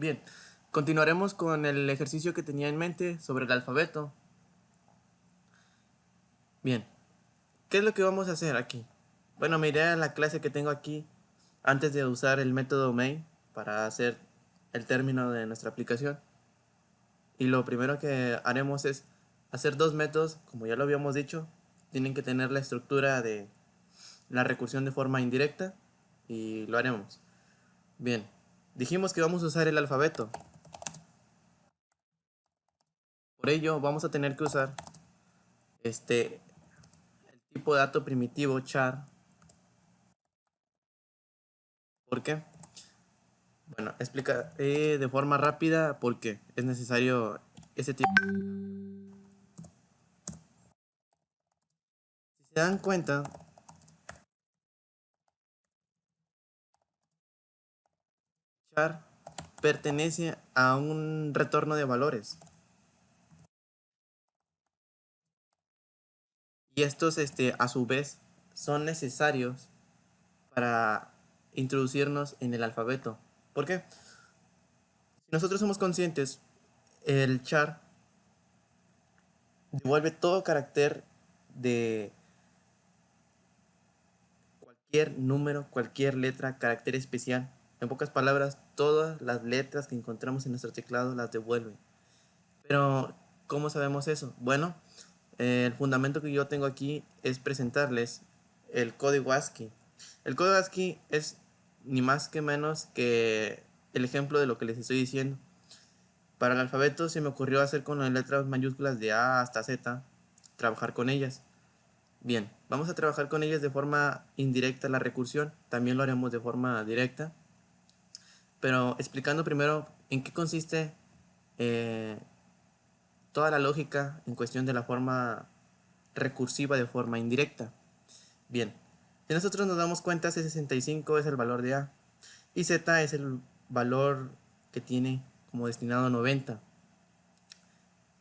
Bien, continuaremos con el ejercicio que tenía en mente sobre el alfabeto. Bien, ¿qué es lo que vamos a hacer aquí? Bueno, me iré a la clase que tengo aquí antes de usar el método main para hacer el término de nuestra aplicación. Y lo primero que haremos es hacer dos métodos, como ya lo habíamos dicho, tienen que tener la estructura de la recursión de forma indirecta y lo haremos. Bien, dijimos que vamos a usar el alfabeto. Por ello vamos a tener que usar el tipo de dato primitivo char. ¿Por qué? Bueno, explicaré de forma rápida por qué es necesario ese tipo. Si se dan cuenta, char pertenece a un retorno de valores. Y estos, a su vez, son necesarios para introducirnos en el alfabeto. ¿Por qué? Si nosotros somos conscientes, el char devuelve todo carácter de cualquier número, cualquier letra, carácter especial. En pocas palabras, todas las letras que encontramos en nuestro teclado las devuelve. Pero, ¿cómo sabemos eso? Bueno, el fundamento que yo tengo aquí es presentarles el código ASCII. El código ASCII es ni más que menos que el ejemplo de lo que les estoy diciendo. Para el alfabeto se me ocurrió hacer con las letras mayúsculas de A hasta Z, trabajar con ellas. Bien, vamos a trabajar con ellas de forma indirecta la recursión, también lo haremos de forma directa, pero explicando primero en qué consiste eh, toda la lógica en cuestión de la forma recursiva de forma indirecta. Bien, si nosotros nos damos cuenta, C65 es el valor de A y Z es el valor que tiene como destinado 90.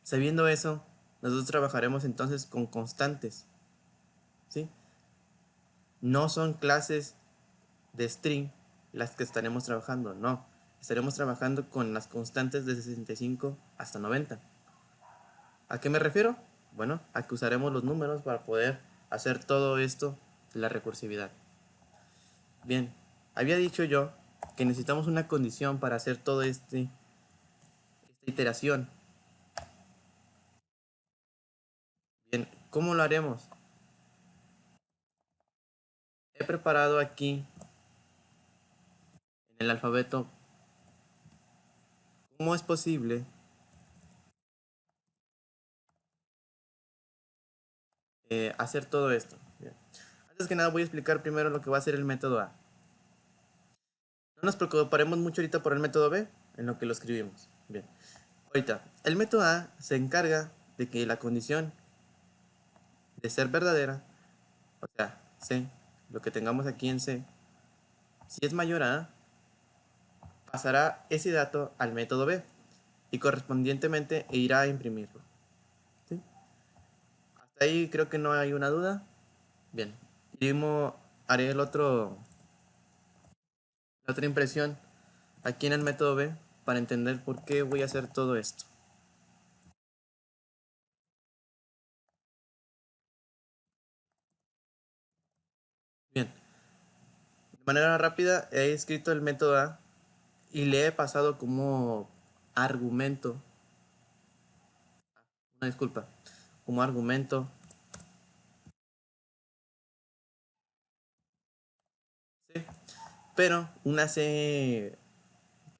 Sabiendo eso, nosotros trabajaremos entonces con constantes, ¿sí? No son clases de string las que estaremos trabajando, no. Estaremos trabajando con las constantes de 65 hasta 90. ¿A qué me refiero? Bueno, a que usaremos los números para poder hacer todo esto de la recursividad. Bien, había dicho yo que necesitamos una condición para hacer todo esta iteración. Bien, ¿cómo lo haremos? He preparado aquí en el alfabeto cómo es posible hacer todo esto. Bien. Antes que nada voy a explicar primero lo que va a ser el método A. No nos preocuparemos mucho ahorita por el método B, en lo que lo escribimos. Bien. Ahorita, el método A se encarga de que la condición de ser verdadera, o sea, C, lo que tengamos aquí en C, si es mayor a A, pasará ese dato al método B y correspondientemente irá a imprimirlo. ¿Sí? Hasta ahí creo que no hay una duda. Bien, y haré la otra impresión aquí en el método B para entender por qué voy a hacer todo esto. Bien, de manera rápida he escrito el método A y le he pasado como argumento, una disculpa, como argumento, ¿sí? Pero una C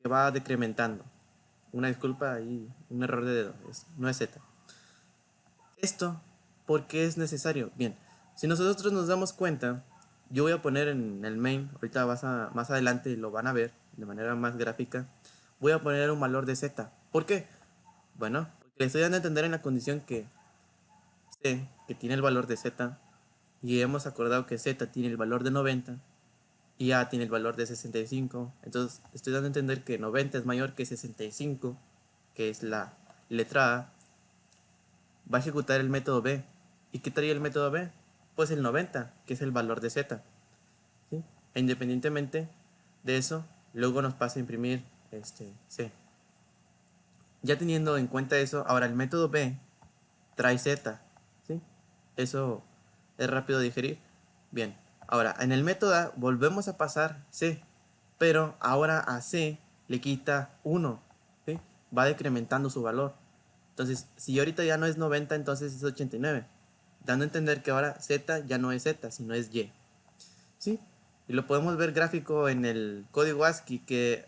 que va decrementando. Una disculpa y un error de dedo, no es Z. Esto, ¿por qué es necesario? Bien, si nosotros nos damos cuenta, yo voy a poner en el main, ahorita más adelante lo van a ver de manera más gráfica, voy a poner un valor de Z. ¿Por qué? Bueno, porque le estoy dando a entender en la condición que C, que tiene el valor de Z, y hemos acordado que Z tiene el valor de 90 y A tiene el valor de 65. Entonces estoy dando a entender que 90 es mayor que 65, que es la letra A. Va a ejecutar el método B. ¿Y qué trae el método B? Pues el 90, que es el valor de Z. ¿Sí? E independientemente de eso, luego nos pasa a imprimir C. Ya teniendo en cuenta eso, ahora el método B trae Z, ¿sí? Eso es rápido de digerir. Bien, ahora en el método A volvemos a pasar C, pero ahora a C le quita 1, ¿sí? Va decrementando su valor. Entonces, si ahorita ya no es 90, entonces es 89, dando a entender que ahora Z ya no es Z, sino es Y, ¿sí? Y lo podemos ver gráfico en el código ASCII, que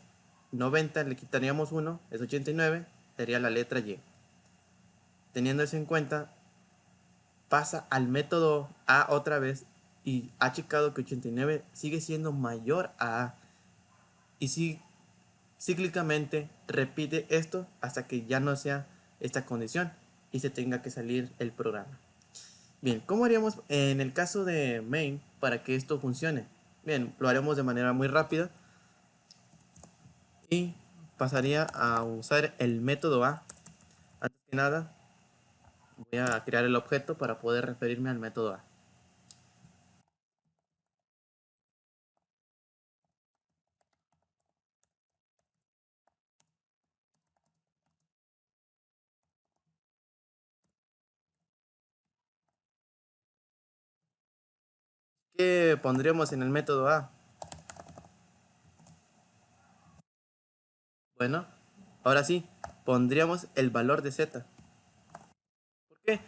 90 le quitaríamos 1, es 89, sería la letra Y. Teniendo eso en cuenta, pasa al método A otra vez y ha checado que 89 sigue siendo mayor a A. Y si cíclicamente repite esto hasta que ya no sea esta condición y se tenga que salir el programa. Bien, ¿cómo haríamos en el caso de main para que esto funcione? Bien, lo haremos de manera muy rápida y pasaría a usar el método A. Antes que nada, voy a crear el objeto para poder referirme al método A. ¿Qué pondríamos en el método A? Bueno, ahora sí, pondríamos el valor de Z. ¿Por qué?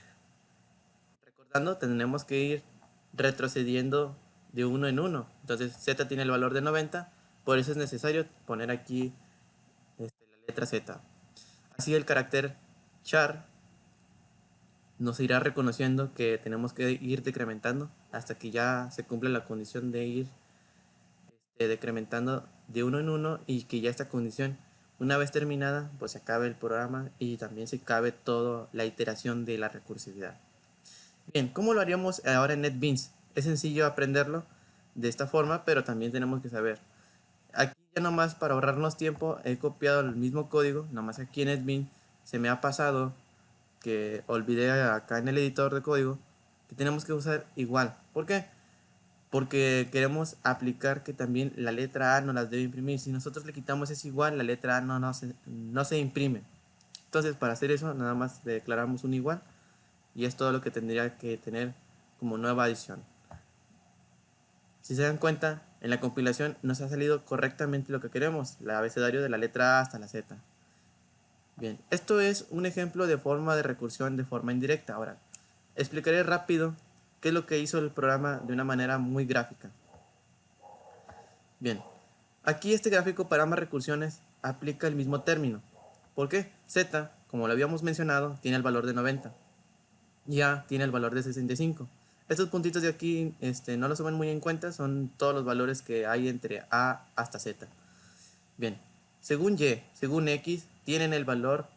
Recordando, tenemos que ir retrocediendo de uno en uno. Entonces, Z tiene el valor de 90, por eso es necesario poner aquí la letra Z. Así el carácter char nos irá reconociendo que tenemos que ir decrementando hasta que ya se cumpla la condición de ir decrementando de uno en uno, y que ya esta condición, una vez terminada, pues se acabe el programa y también se acabe toda la iteración de la recursividad. Bien, ¿cómo lo haríamos ahora en NetBeans? Es sencillo aprenderlo de esta forma, pero también tenemos que saber. Aquí ya nomás para ahorrarnos tiempo he copiado el mismo código, nomás aquí en NetBeans se me ha pasado que olvidé acá en el editor de código que tenemos que usar igual. ¿Por qué? Porque queremos aplicar que también la letra A no las debe imprimir. Si nosotros le quitamos es igual, la letra A no se imprime. Entonces, para hacer eso, nada más declaramos un igual y es todo lo que tendría que tener como nueva adición. Si se dan cuenta, en la compilación nos ha salido correctamente lo que queremos, el abecedario de la letra A hasta la Z. Bien, esto es un ejemplo de forma de recursión de forma indirecta. Ahora, explicaré rápido qué es lo que hizo el programa de una manera muy gráfica. Bien, aquí este gráfico para ambas recursiones aplica el mismo término. ¿Por qué? Z, como lo habíamos mencionado, tiene el valor de 90 y A tiene el valor de 65. Estos puntitos de aquí no los toman muy en cuenta, son todos los valores que hay entre A hasta Z. Bien, según Y, según X, tienen el valor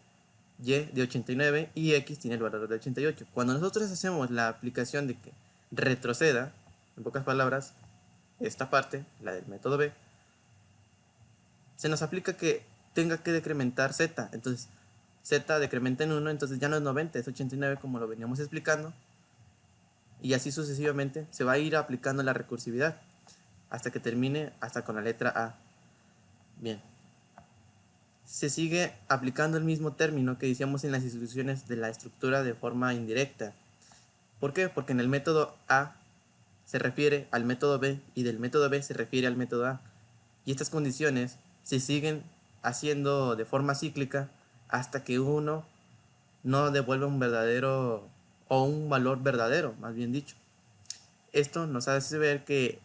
Y de 89 y X tiene el valor de 88. Cuando nosotros hacemos la aplicación de que retroceda, en pocas palabras, esta parte, la del método B, se nos aplica que tenga que decrementar Z. Entonces, Z decrementa en 1, entonces ya no es 90, es 89 como lo veníamos explicando. Y así sucesivamente se va a ir aplicando la recursividad hasta que termine hasta con la letra A. Bien. Se sigue aplicando el mismo término que decíamos en las instrucciones de la estructura de forma indirecta. ¿Por qué? Porque en el método A se refiere al método B y del método B se refiere al método A. Y estas condiciones se siguen haciendo de forma cíclica hasta que uno no devuelve un verdadero o un valor verdadero, más bien dicho. Esto nos hace ver que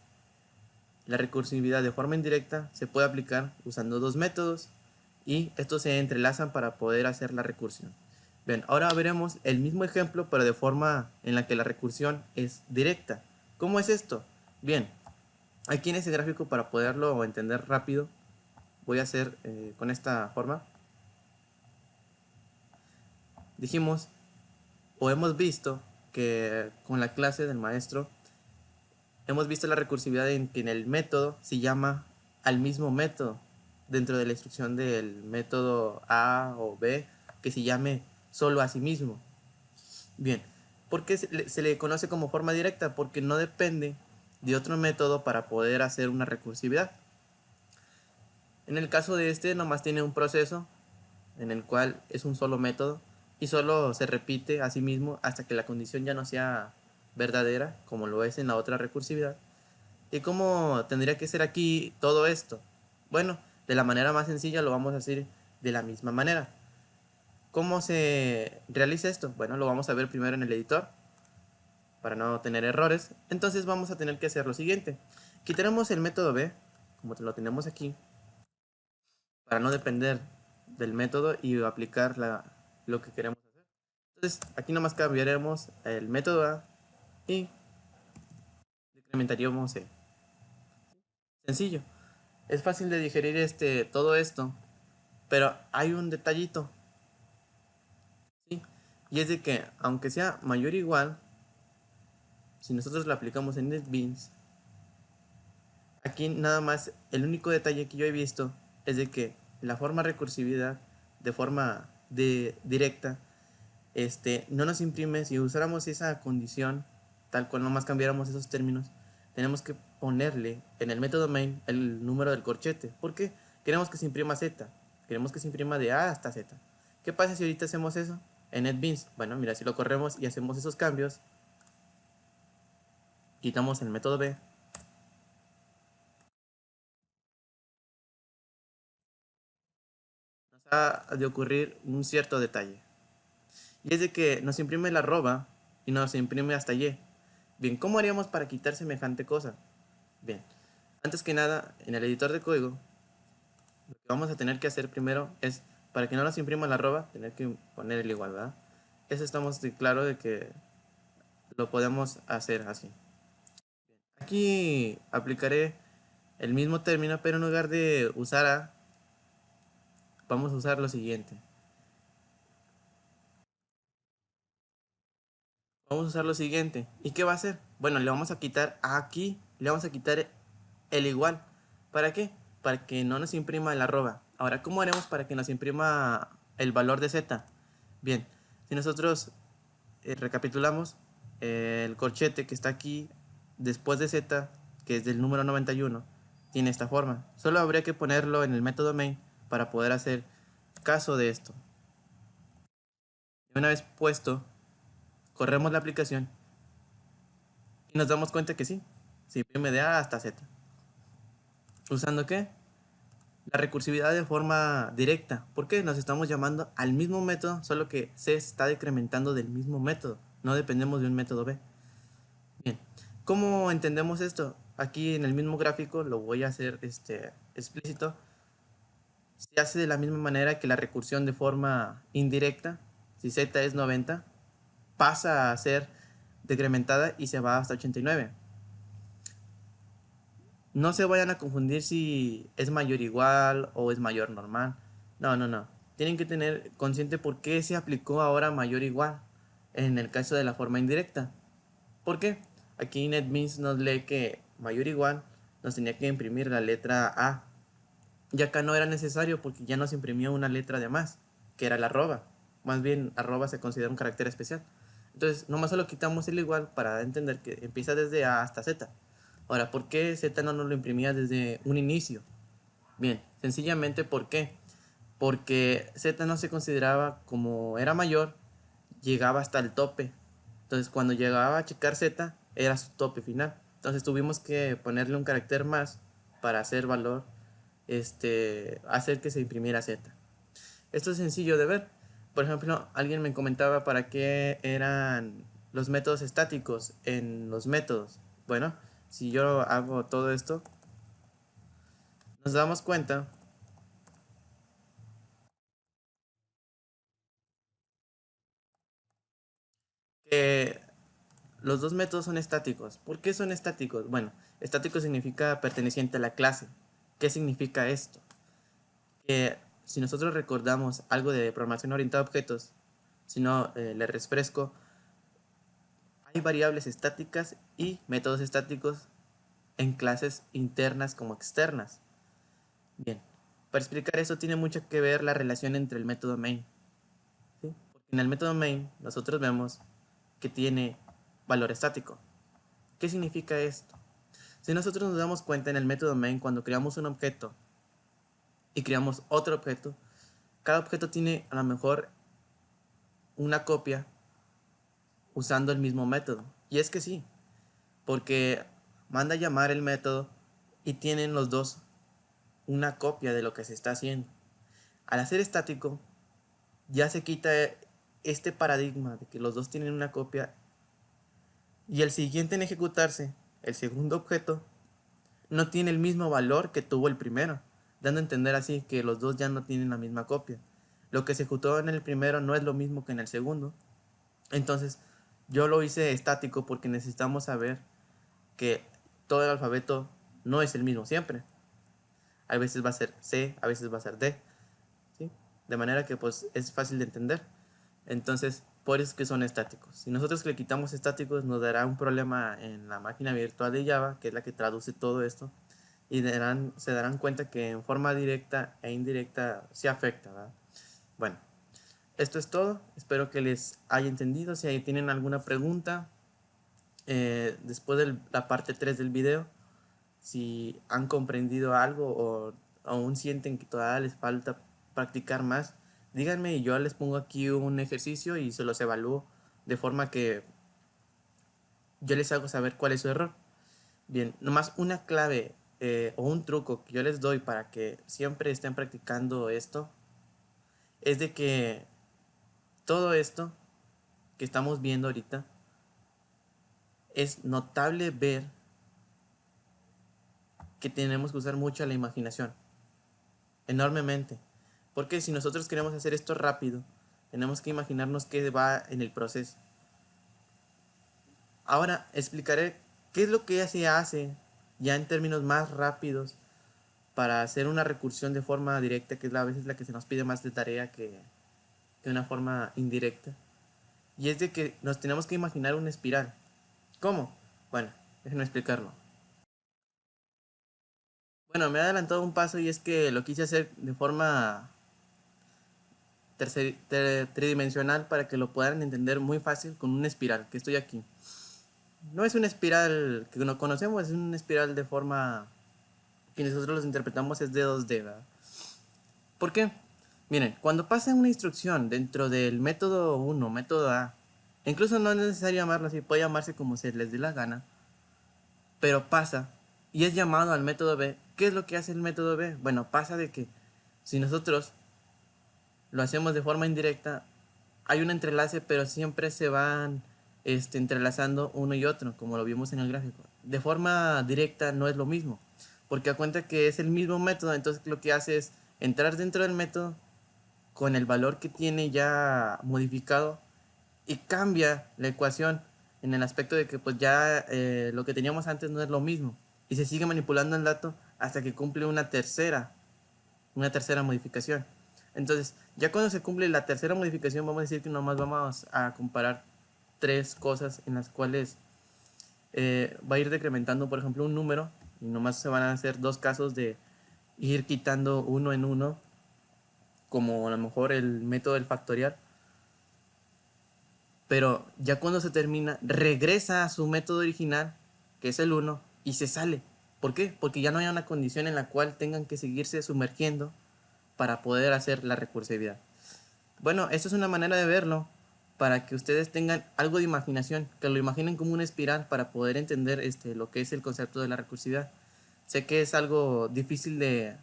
la recursividad de forma indirecta se puede aplicar usando dos métodos y estos se entrelazan para poder hacer la recursión. Bien, ahora veremos el mismo ejemplo pero de forma en la que la recursión es directa. ¿Cómo es esto? Bien, aquí en ese gráfico, para poderlo entender rápido, voy a hacer con esta forma. Dijimos o hemos visto que con la clase del maestro hemos visto la recursividad en que en el método se llama al mismo método dentro de la instrucción del método A o B, que se llame solo a sí mismo. Bien, ¿por qué se le conoce como forma directa? Porque no depende de otro método para poder hacer una recursividad. En el caso de este, nomás tiene un proceso en el cual es un solo método y solo se repite a sí mismo hasta que la condición ya no sea verdadera, como lo es en la otra recursividad. ¿Y cómo tendría que ser aquí todo esto? Bueno, de la manera más sencilla lo vamos a hacer de la misma manera. ¿Cómo se realiza esto? Bueno, lo vamos a ver primero en el editor para no tener errores. Entonces vamos a tener que hacer lo siguiente. Quitaremos el método B, como lo tenemos aquí, para no depender del método y aplicar lo que queremos hacer. Entonces aquí nomás cambiaremos el método A y decrementaríamos C. Sencillo. Es fácil de digerir todo esto, pero hay un detallito, ¿sí? Y es de que aunque sea mayor o igual, si nosotros lo aplicamos en NetBeans, aquí nada más el único detalle que yo he visto es de que la forma recursividad de forma directa no nos imprime. Si usáramos esa condición tal cual, nomás cambiáramos esos términos, tenemos que ponerle en el método main el número del corchete. ¿Por qué? Queremos que se imprima Z, queremos que se imprima de A hasta Z. ¿Qué pasa si ahorita hacemos eso en NetBeans? Bueno, mira, si lo corremos y hacemos esos cambios, quitamos el método B, nos ha de ocurrir un cierto detalle. Y es de que nos imprime la arroba y nos imprime hasta Y. Bien, ¿cómo haríamos para quitar semejante cosa? Bien, antes que nada, en el editor de código, lo que vamos a tener que hacer primero es, para que no nos imprima la arroba, tener que poner el igual, ¿verdad? Eso estamos claro de que lo podemos hacer así. Aquí aplicaré el mismo término, pero en lugar de usar a, vamos a usar lo siguiente. Vamos a usar lo siguiente. ¿Y qué va a hacer? Bueno, le vamos a quitar aquí, le vamos a quitar el igual. ¿Para qué? Para que no nos imprima el arroba. Ahora, ¿cómo haremos para que nos imprima el valor de z? Bien, si nosotros recapitulamos, el corchete que está aquí después de z, que es del número 91, tiene esta forma. Solo habría que ponerlo en el método main para poder hacer caso de esto. Y una vez puesto, corremos la aplicación y nos damos cuenta que sí, se imprime de A hasta Z. ¿Usando qué? La recursividad de forma directa. ¿Por qué? Nos estamos llamando al mismo método, solo que C está decrementando del mismo método. No dependemos de un método B. Bien, ¿cómo entendemos esto? Aquí en el mismo gráfico lo voy a hacer explícito. Se hace de la misma manera que la recursión de forma indirecta. Si Z es 90, pasa a ser decrementada y se va hasta 89. No se vayan a confundir si es mayor igual o es mayor normal. No, no, no. Tienen que tener consciente por qué se aplicó ahora mayor igual en el caso de la forma indirecta. ¿Por qué? Aquí NetBeans nos lee que mayor igual nos tenía que imprimir la letra A. Y acá no era necesario porque ya nos imprimía una letra de más, que era la arroba. Más bien, arroba se considera un carácter especial. Entonces, nomás solo quitamos el igual para entender que empieza desde A hasta Z. Ahora, ¿por qué Z no nos lo imprimía desde un inicio? Bien, sencillamente ¿por qué? Porque Z no se consideraba como era mayor, llegaba hasta el tope. Entonces, cuando llegaba a checar Z, era su tope final. Entonces, tuvimos que ponerle un carácter más para hacer valor, hacer que se imprimiera Z. Esto es sencillo de ver. Por ejemplo, alguien me comentaba para qué eran los métodos estáticos en los métodos. Bueno, si yo hago todo esto, nos damos cuenta que los dos métodos son estáticos. ¿Por qué son estáticos? Bueno, estático significa perteneciente a la clase. ¿Qué significa esto? Que si nosotros recordamos algo de programación orientada a objetos, si no, le refresco, hay variables estáticas y métodos estáticos en clases internas como externas. Bien, para explicar eso tiene mucho que ver la relación entre el método main. ¿Sí? Porque en el método main nosotros vemos que tiene valor estático. ¿Qué significa esto? Si nosotros nos damos cuenta en el método main, cuando creamos un objeto, y creamos otro objeto. Cada objeto tiene a lo mejor una copia usando el mismo método. Y es que sí, porque manda a llamar el método y tienen los dos una copia de lo que se está haciendo. Al hacer estático, ya se quita este paradigma de que los dos tienen una copia y el siguiente en ejecutarse, el segundo objeto, no tiene el mismo valor que tuvo el primero, dando a entender así que los dos ya no tienen la misma copia. Lo que se ejecutó en el primero no es lo mismo que en el segundo. Entonces, yo lo hice estático porque necesitamos saber que todo el alfabeto no es el mismo siempre. A veces va a ser C, a veces va a ser D, ¿sí? De manera que pues es fácil de entender. Entonces, por eso es que son estáticos. Si nosotros le quitamos estáticos, nos dará un problema en la máquina virtual de Java, que es la que traduce todo esto, y se darán cuenta que en forma directa e indirecta se afecta, ¿verdad? Bueno, esto es todo. Espero que les haya entendido. Si ahí tienen alguna pregunta, después de la parte 3 del video, si han comprendido algo o aún sienten que todavía les falta practicar más, díganme y yo les pongo aquí un ejercicio y se los evalúo de forma que yo les hago saber cuál es su error. Bien, nomás una clave o un truco que yo les doy para que siempre estén practicando esto es de que todo esto que estamos viendo ahorita es notable ver que tenemos que usar mucho la imaginación, enormemente. Porque si nosotros queremos hacer esto rápido, tenemos que imaginarnos qué va en el proceso. Ahora explicaré qué es lo que ya se hace ya en términos más rápidos para hacer una recursión de forma directa, que es a veces la que se nos pide más de tarea que una forma indirecta. Y es de que nos tenemos que imaginar una espiral. ¿Cómo? Bueno, déjenme explicarlo. Bueno, me he adelantado un paso y es que lo quise hacer de forma tridimensional para que lo puedan entender muy fácil con una espiral, que estoy aquí. No es una espiral que no conocemos, es una espiral de forma que nosotros los interpretamos es de 2D, ¿verdad? ¿Por qué? Miren, cuando pasa una instrucción dentro del método 1, método A, incluso no es necesario llamarlo así, puede llamarse como se les dé la gana, pero pasa y es llamado al método B. ¿Qué es lo que hace el método B? Bueno, pasa de que si nosotros lo hacemos de forma indirecta, hay un entrelace, pero siempre se van entrelazando uno y otro, como lo vimos en el gráfico. De forma directa no es lo mismo, porque a cuenta que es el mismo método, entonces lo que hace es entrar dentro del método con el valor que tiene ya modificado y cambia la ecuación en el aspecto de que pues ya lo que teníamos antes no es lo mismo y se sigue manipulando el dato hasta que cumple una tercera modificación. Entonces, ya cuando se cumple la tercera modificación, vamos a decir que nomás vamos a comparar tres cosas en las cuales va a ir decrementando, por ejemplo, un número, y nomás se van a hacer dos casos de ir quitando uno en uno, como a lo mejor el método del factorial. Pero ya cuando se termina, regresa a su método original, que es el uno y se sale. ¿Por qué? Porque ya no hay una condición en la cual tengan que seguirse sumergiendo para poder hacer la recursividad. Bueno, esto es una manera de verlo para que ustedes tengan algo de imaginación, que lo imaginen como una espiral para poder entender lo que es el concepto de la recursividad. Sé que es algo difícil de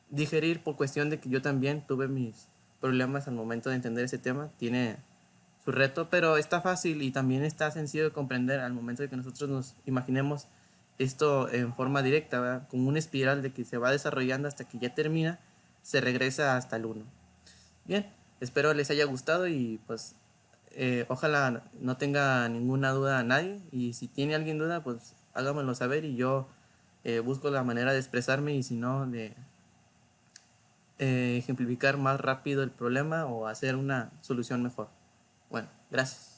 digerir por cuestión de que yo también tuve mis problemas al momento de entender ese tema. Tiene su reto, pero está fácil y también está sencillo de comprender al momento de que nosotros nos imaginemos esto en forma directa, ¿verdad? Como una espiral de que se va desarrollando hasta que ya termina, se regresa hasta el uno. Bien, espero les haya gustado y pues ojalá no tenga ninguna duda a nadie y si tiene alguien duda pues hágamelo saber y yo busco la manera de expresarme y si no de ejemplificar más rápido el problema o hacer una solución mejor. Bueno, gracias.